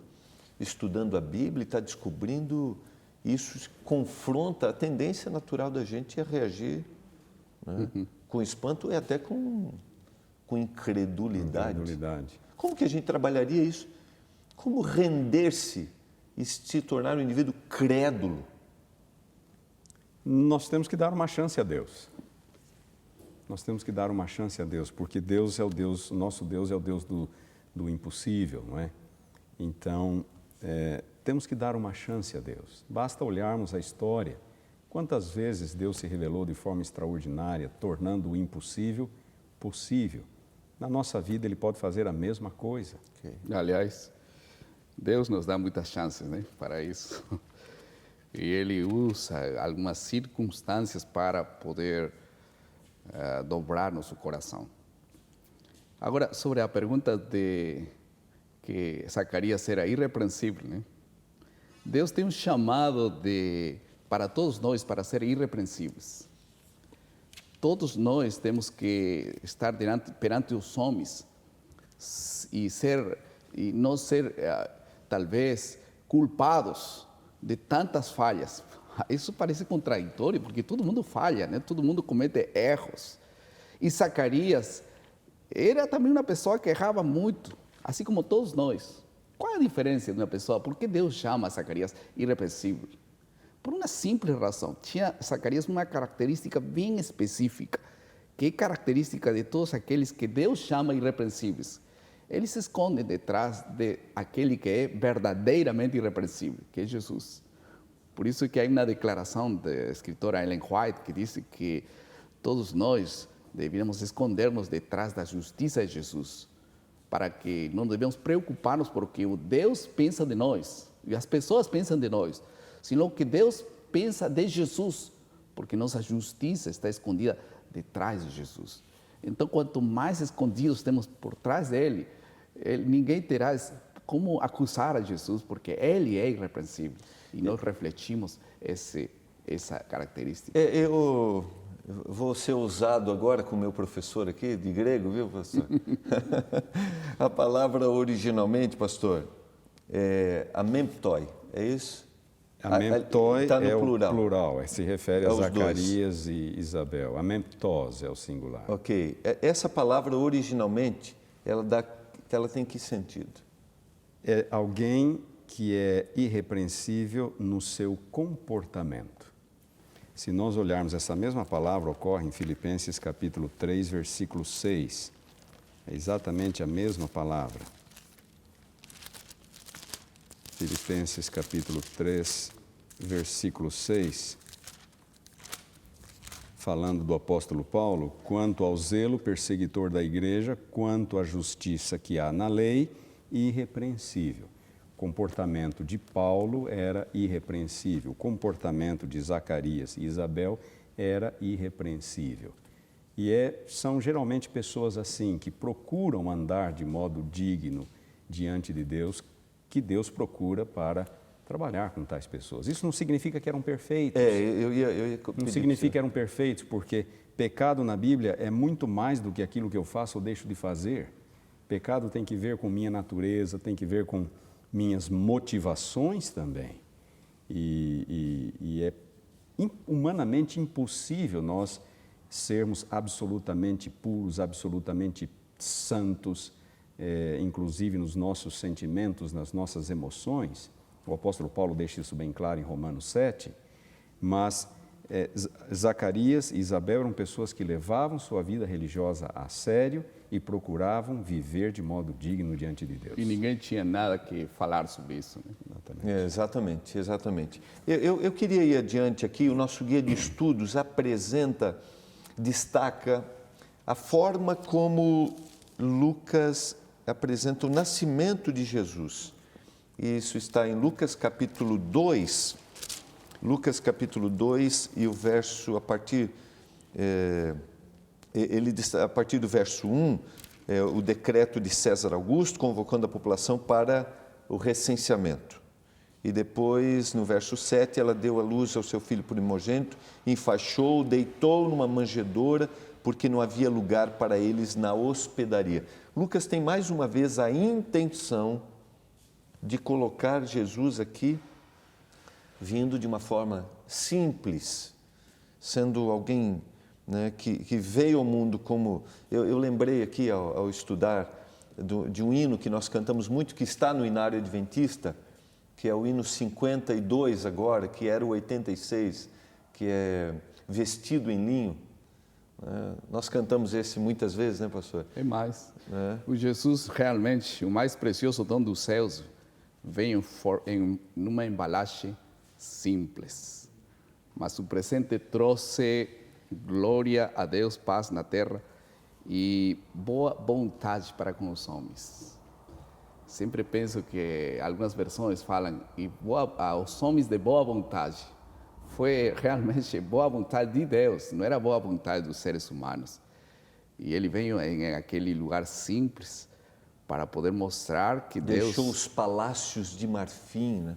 Speaker 2: estudando a Bíblia, está descobrindo, isso confronta a tendência natural da gente a reagir, né? Com espanto e até com incredulidade. Como que a gente trabalharia isso? Como render-se e se tornar um indivíduo crédulo?
Speaker 4: Nós temos que dar uma chance a Deus. Nós temos que dar uma chance a Deus, porque Deus é o Deus, nosso Deus é o Deus do impossível, não é? Então, temos que dar uma chance a Deus. Basta olharmos a história. Quantas vezes Deus se revelou de forma extraordinária, tornando o impossível possível. Na nossa vida, Ele pode fazer a mesma coisa.
Speaker 3: Aliás, Deus nos dá muitas chances, né, para isso. E Ele usa algumas circunstâncias para poder dobrar nosso coração. Agora, sobre a pergunta de que Zacarias era irrepreensível, né? Deus tem um chamado para todos nós para ser irrepreensíveis. Todos nós temos que estar perante os homens e não ser, talvez, culpados de tantas falhas. Isso parece contraditório, porque todo mundo falha, né? Todo mundo comete erros. E Zacarias era também uma pessoa que errava muito, assim como todos nós. Qual é a diferença de uma pessoa? Por que Deus chama Zacarias irrepreensível? Por uma simples razão. Tinha Zacarias uma característica bem específica, que é característica de todos aqueles que Deus chama irrepreensíveis. Eles se escondem detrás de aquele que é verdadeiramente irrepreensível, que é Jesus. Por isso que há uma declaração da escritora Ellen White que diz que todos nós deveríamos escondermos detrás da justiça de Jesus, para que não devemos preocupar-nos porque o Deus pensa de nós, e as pessoas pensam de nós, senão que Deus pensa de Jesus, porque nossa justiça está escondida detrás de Jesus. Então, quanto mais escondidos temos por trás dele, ninguém terá como acusar a Jesus, porque ele é irrepreensível. E nós refletimos essa característica.
Speaker 2: Eu vou ser ousado agora com o meu professor aqui de grego, viu, pastor? A palavra originalmente, pastor, é amemptoi, é isso?
Speaker 4: Amemptoi
Speaker 2: tá no
Speaker 4: é
Speaker 2: plural.
Speaker 4: O plural, se refere a
Speaker 2: Aos
Speaker 4: Zacarias e Isabel. Amemptos é o singular.
Speaker 2: Ok. Essa palavra originalmente, ela tem que sentido?
Speaker 4: É alguém que é irrepreensível no seu comportamento. Se nós olharmos, essa mesma palavra ocorre em Filipenses capítulo 3, versículo 6. É exatamente a mesma palavra. Filipenses capítulo 3, versículo 6. Falando do apóstolo Paulo, quanto ao zelo perseguidor da igreja, quanto à justiça que há na lei, irrepreensível. O comportamento de Paulo era irrepreensível. O comportamento de Zacarias e Isabel era irrepreensível. E são geralmente pessoas assim, que procuram andar de modo digno diante de Deus, que Deus procura para trabalhar com tais pessoas. Isso não significa que eram perfeitos. Não significa que eram perfeitos, porque pecado na Bíblia é muito mais do que aquilo que eu faço ou deixo de fazer. Pecado tem que ver com minha natureza, tem que ver com minhas motivações também. E é humanamente impossível nós sermos absolutamente puros, absolutamente santos, inclusive nos nossos sentimentos, nas nossas emoções. O apóstolo Paulo deixa isso bem claro em Romanos 7, mas Zacarias e Isabel eram pessoas que levavam sua vida religiosa a sério e procuravam viver de modo digno diante de Deus.
Speaker 3: E ninguém tinha nada que falar sobre isso. Né?
Speaker 2: Exatamente. Eu queria ir adiante aqui. O nosso guia de estudos destaca a forma como Lucas apresenta o nascimento de Jesus. Isso está em Lucas capítulo 2. Lucas capítulo 2 e o verso a partir do verso 1, o decreto de César Augusto convocando a população para o recenseamento. E depois, no verso 7, ela deu à luz ao seu filho primogênito, enfaixou, deitou numa manjedoura, porque não havia lugar para eles na hospedaria. Lucas tem mais uma vez a intenção de colocar Jesus aqui, vindo de uma forma simples, sendo alguém, né, que veio ao mundo como... Eu lembrei aqui, ao estudar, de um hino que nós cantamos muito, que está no Inário Adventista, que é o hino 52 agora, que era o 86, que é Vestido em Linho. Nós cantamos esse muitas vezes, né, pastor?
Speaker 3: É mais. O Jesus, realmente, o mais precioso dom dos céus, veio numa embalagem simples, mas o presente trouxe glória a Deus, paz na terra e boa vontade para com os homens. Sempre penso que algumas versões falam aos homens de boa vontade. Foi realmente boa vontade de Deus, não era boa vontade dos seres humanos. E ele veio em aquele lugar simples para poder mostrar que Deus...
Speaker 2: Deixou os palácios de marfim, né?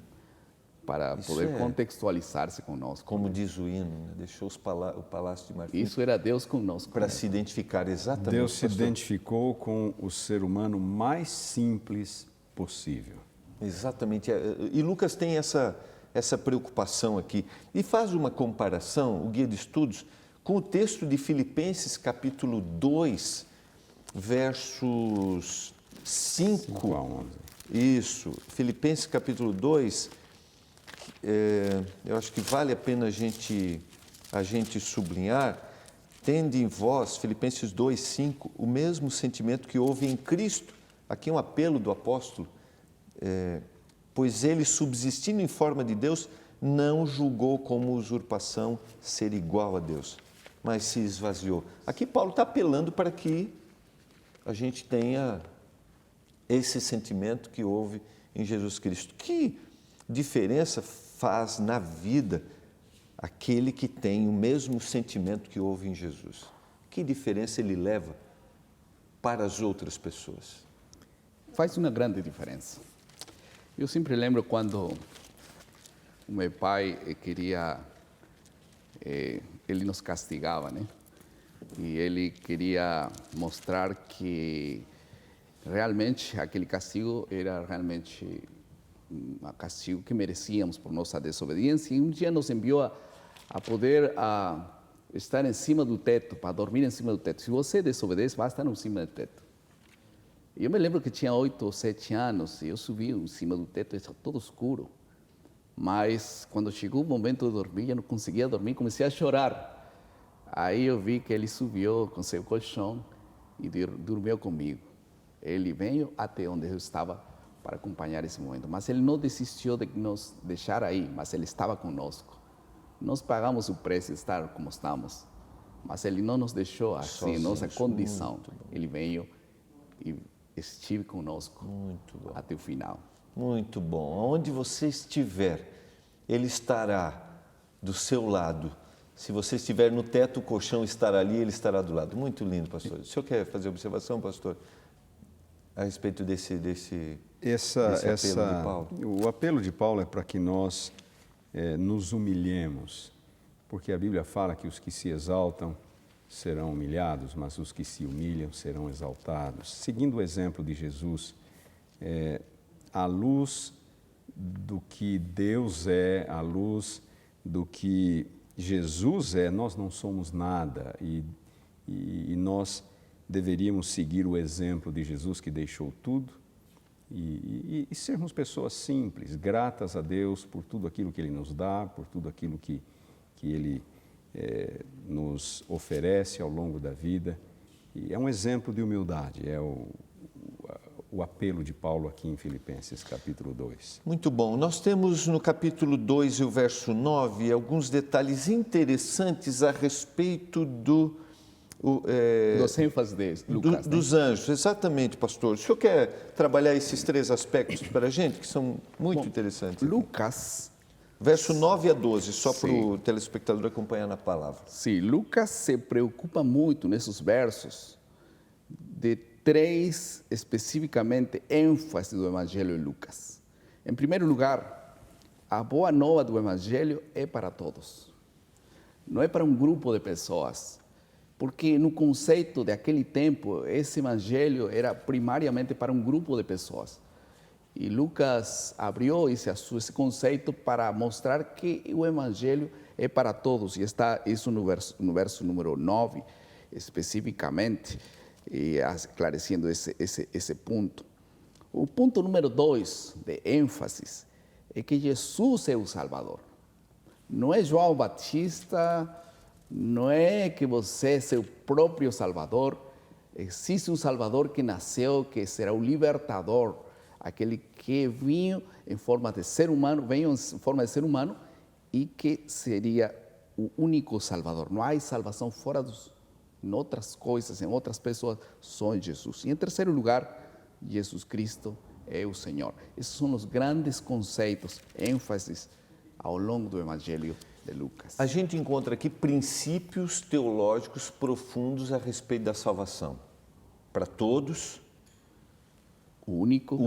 Speaker 3: Para poder contextualizar-se conosco.
Speaker 2: Como diz o hino, né? Deixou o palácio de marfim.
Speaker 3: Isso era Deus conosco.
Speaker 2: Para se identificar exatamente.
Speaker 4: Deus se identificou com o ser humano mais simples possível.
Speaker 2: Exatamente. E Lucas tem essa preocupação aqui. E faz uma comparação, o guia de estudos, com o texto de Filipenses capítulo 2, versos 5
Speaker 4: a 11.
Speaker 2: Isso, Filipenses capítulo 2, eu acho que vale a pena a gente sublinhar. Tende em vós, Filipenses 2, 5, o mesmo sentimento que houve em Cristo. Aqui um apelo do apóstolo, pois ele, subsistindo em forma de Deus, não julgou como usurpação ser igual a Deus, mas se esvaziou. Aqui Paulo está apelando para que a gente tenha esse sentimento que houve em Jesus Cristo. Que diferença faz na vida aquele que tem o mesmo sentimento que houve em Jesus? Que diferença ele leva para as outras pessoas?
Speaker 3: Faz uma grande diferença. Eu sempre lembro quando o meu pai queria, ele nos castigava, né? E ele queria mostrar que realmente aquele castigo era realmente um castigo que merecíamos por nossa desobediência. E um dia nos enviou a poder estar em cima do teto, para dormir em cima do teto. Se você desobedece, vai estar em cima do teto. Eu me lembro que tinha 8 ou 7 anos e eu subi em cima do teto, estava todo escuro. Mas quando chegou o momento de dormir, eu não conseguia dormir, comecei a chorar. Aí eu vi que ele subiu com seu colchão e dormiu comigo. Ele veio até onde eu estava para acompanhar esse momento. Mas ele não desistiu de nos deixar aí, mas ele estava conosco. Nós pagamos o preço de estar como estamos, mas ele não nos deixou assim, nossa condição. Ele veio e estive conosco até o final.
Speaker 2: Muito bom. Onde você estiver, Ele estará do seu lado. Se você estiver no teto, o colchão estará ali, Ele estará do lado. Muito lindo, pastor. O senhor quer fazer observação, pastor, a respeito desse apelo de Paulo?
Speaker 4: O apelo de Paulo é para que nós nos humilhemos, porque a Bíblia fala que os que se exaltam serão humilhados, mas os que se humilham serão exaltados. Seguindo o exemplo de Jesus, à luz do que Deus é, à luz do que Jesus é, nós não somos nada e nós deveríamos seguir o exemplo de Jesus que deixou tudo e sermos pessoas simples, gratas a Deus por tudo aquilo que Ele nos dá, por tudo aquilo que Ele nos oferece ao longo da vida. E é um exemplo de humildade, é o apelo de Paulo aqui em Filipenses, capítulo 2.
Speaker 2: Muito bom. Nós temos no capítulo 2 e o verso 9 alguns detalhes interessantes a respeito
Speaker 3: dos ênfases de Lucas,
Speaker 2: dos anjos. Exatamente, pastor. O senhor quer trabalhar esses 3 aspectos para a gente, que são muito interessantes?
Speaker 3: Lucas...
Speaker 2: Verso 9 a 12, só para o telespectador acompanhar na palavra.
Speaker 3: Sim, Lucas se preocupa muito nesses versos de 3 especificamente ênfases do Evangelho de Lucas. Em primeiro lugar, a boa nova do Evangelho é para todos. Não é para um grupo de pessoas, porque no conceito daquele tempo, esse Evangelho era primariamente para um grupo de pessoas. E Lucas abriu esse conceito para mostrar que o Evangelho é para todos. E está isso no verso número 9, especificamente, esclarecendo esse ponto. O ponto número 2 de ênfase é que Jesus é o Salvador. Não é João Batista, não é que você é seu próprio Salvador. Existe um Salvador que nasceu, que será o libertador, aquele que veio em forma de ser humano, e que seria o único Salvador. Não há salvação fora em outras coisas, em outras pessoas, só em Jesus. E em terceiro lugar, Jesus Cristo é o Senhor. Esses são os grandes conceitos, ênfases ao longo do Evangelho de Lucas.
Speaker 2: A gente encontra aqui princípios teológicos profundos a respeito da salvação. Para todos,
Speaker 3: o único,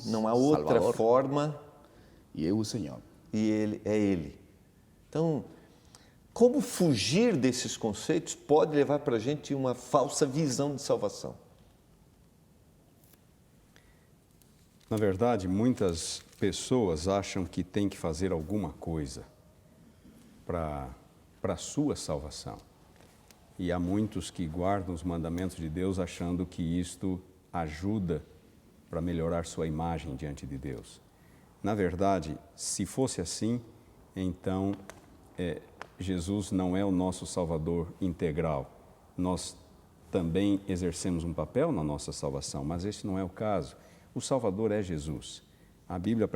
Speaker 2: não há outra
Speaker 3: Salvador,
Speaker 2: forma.
Speaker 3: E é o Senhor.
Speaker 2: E Ele é Ele. Então, como fugir desses conceitos pode levar para a gente uma falsa visão de salvação?
Speaker 4: Na verdade, muitas pessoas acham que tem que fazer alguma coisa para a sua salvação. E há muitos que guardam os mandamentos de Deus achando que isto ajuda para melhorar sua imagem diante de Deus. Na verdade, se fosse assim, então Jesus não é o nosso Salvador integral. Nós também exercemos um papel na nossa salvação, mas esse não é o caso. O Salvador é Jesus. A Bíblia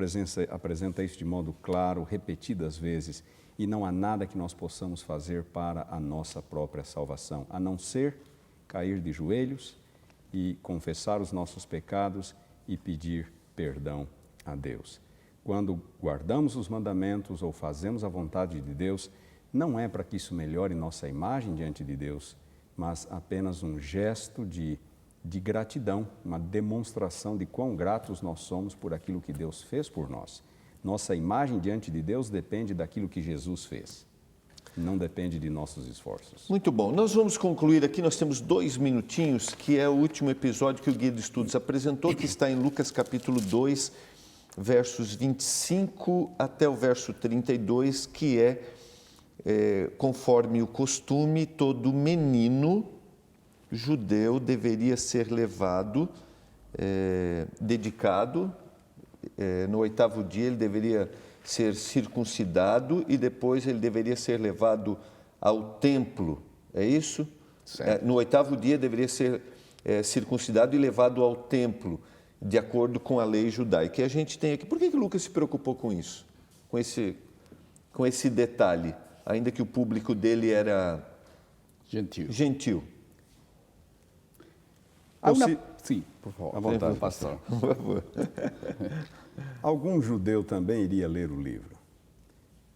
Speaker 4: apresenta isso de modo claro, repetidas vezes, e não há nada que nós possamos fazer para a nossa própria salvação, a não ser cair de joelhos e confessar os nossos pecados e pedir perdão a Deus. Quando guardamos os mandamentos ou fazemos a vontade de Deus, não é para que isso melhore nossa imagem diante de Deus, mas apenas um gesto de gratidão, uma demonstração de quão gratos nós somos por aquilo que Deus fez por nós. Nossa imagem diante de Deus depende daquilo que Jesus fez, não depende de nossos esforços.
Speaker 2: Muito bom. Nós vamos concluir aqui, nós temos 2 minutinhos, que é o último episódio que o Guia de Estudos apresentou, que está em Lucas capítulo 2, versos 25 até o verso 32, que conforme o costume, todo menino judeu deveria ser levado dedicado. No 8º dia ele deveria ser circuncidado e depois ele deveria ser levado ao templo. É isso? No 8º dia deveria ser circuncidado e levado ao templo, de acordo com a lei judaica. E a gente tem aqui. Por que Lucas se preocupou com isso? Com esse detalhe, ainda que o público dele era gentil.
Speaker 3: Sim, por favor.
Speaker 4: À vontade,
Speaker 3: pastor.
Speaker 2: Por favor.
Speaker 4: Algum judeu também iria ler o livro.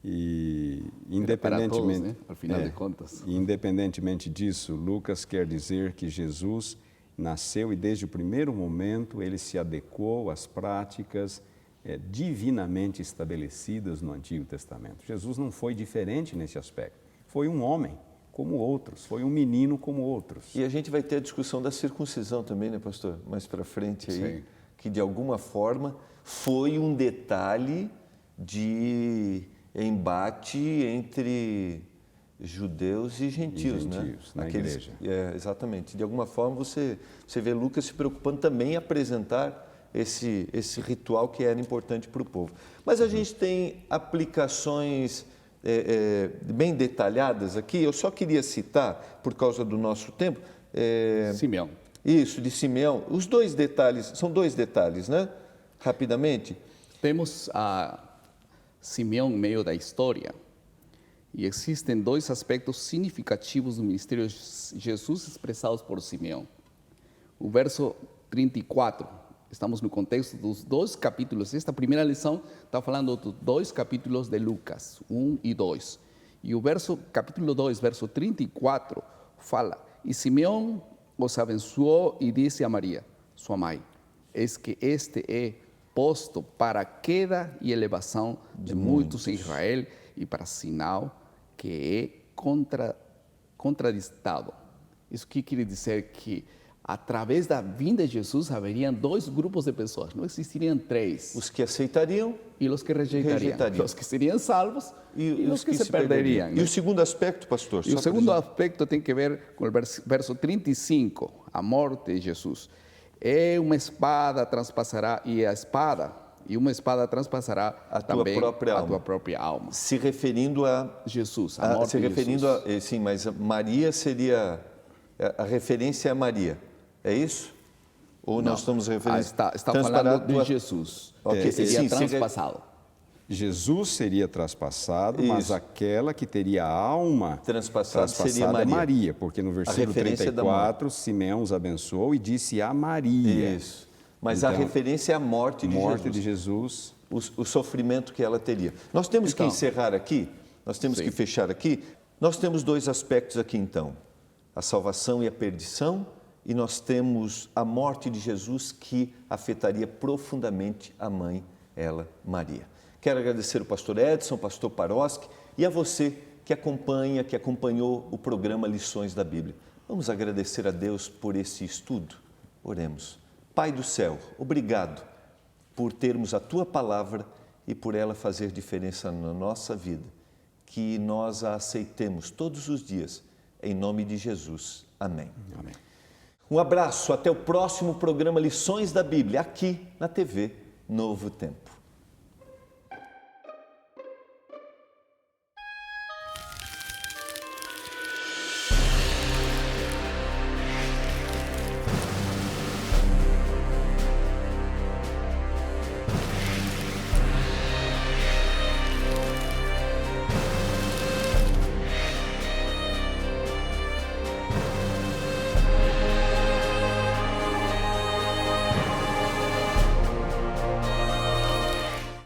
Speaker 4: E independentemente,
Speaker 3: todos, né? Ao final de contas.
Speaker 4: Independentemente disso, Lucas quer dizer que Jesus nasceu e desde o primeiro momento ele se adequou às práticas divinamente estabelecidas no Antigo Testamento. Jesus não foi diferente nesse aspecto. Foi um homem como outros, foi um menino como outros.
Speaker 2: E a gente vai ter a discussão da circuncisão também, né, pastor? Mais para frente aí,
Speaker 3: Sim.
Speaker 2: que de alguma forma foi um detalhe de embate entre judeus e gentios, né?
Speaker 4: Na igreja.
Speaker 2: Exatamente. De alguma forma você vê Lucas se preocupando também em apresentar esse ritual que era importante para o povo. Mas a gente tem aplicações bem detalhadas aqui. Eu só queria citar, por causa do nosso tempo...
Speaker 3: Simeão.
Speaker 2: Isso, de Simeão. Os dois detalhes, são dois detalhes, né? Rapidamente.
Speaker 3: Temos a Simeão no meio da história. E existem dois aspectos significativos do ministério de Jesus expressados por Simeão. O verso 34, estamos no contexto dos 2 capítulos. Esta primeira lição está falando dos 2 capítulos de Lucas, 1 e 2. E o capítulo 2, verso 34, fala: E Simeão os abençoou e disse a Maria, sua mãe: Eis que este é posto para a queda e elevação de muitos em Israel e para sinal que é contradistado. Isso que quer dizer que através da vinda de Jesus haveriam 2 grupos de pessoas, não existiriam 3.
Speaker 2: Os que aceitariam
Speaker 3: E os que rejeitariam. Os que seriam salvos e os que se perderiam.
Speaker 2: E o segundo aspecto, pastor?
Speaker 3: E o segundo aspecto tem que ver com o verso 35, a morte de Jesus. É uma espada transpassará, e uma espada transpassará também a tua própria alma.
Speaker 2: Se referindo a
Speaker 3: Jesus, a morte
Speaker 2: se referindo
Speaker 3: de Jesus.
Speaker 2: sim, mas Maria seria... A referência é Maria, é isso? Ou nós estamos referindo...
Speaker 3: Está falando de Jesus,
Speaker 2: Okay,
Speaker 3: seria transpassado.
Speaker 4: Jesus seria traspassado, mas aquela que teria a alma
Speaker 2: transpassada seria
Speaker 4: é Maria, porque no versículo 34, Simeão os abençoou e disse a Maria.
Speaker 2: Isso. Mas
Speaker 4: então,
Speaker 2: a referência é a morte
Speaker 4: de Jesus.
Speaker 2: O sofrimento que ela teria. Nós temos que encerrar aqui, nós temos que fechar aqui. Nós temos 2 aspectos aqui então, a salvação e a perdição, e nós temos a morte de Jesus que afetaria profundamente a mãe, ela, Maria. Quero agradecer o pastor Edson, o pastor Paroski e a você que acompanhou o programa Lições da Bíblia. Vamos agradecer a Deus por esse estudo. Oremos. Pai do céu, obrigado por termos a Tua palavra e por ela fazer diferença na nossa vida. Que nós a aceitemos todos os dias, em nome de Jesus. Amém.
Speaker 4: Amém.
Speaker 2: Um abraço, até o próximo programa Lições da Bíblia, aqui na TV Novo Tempo.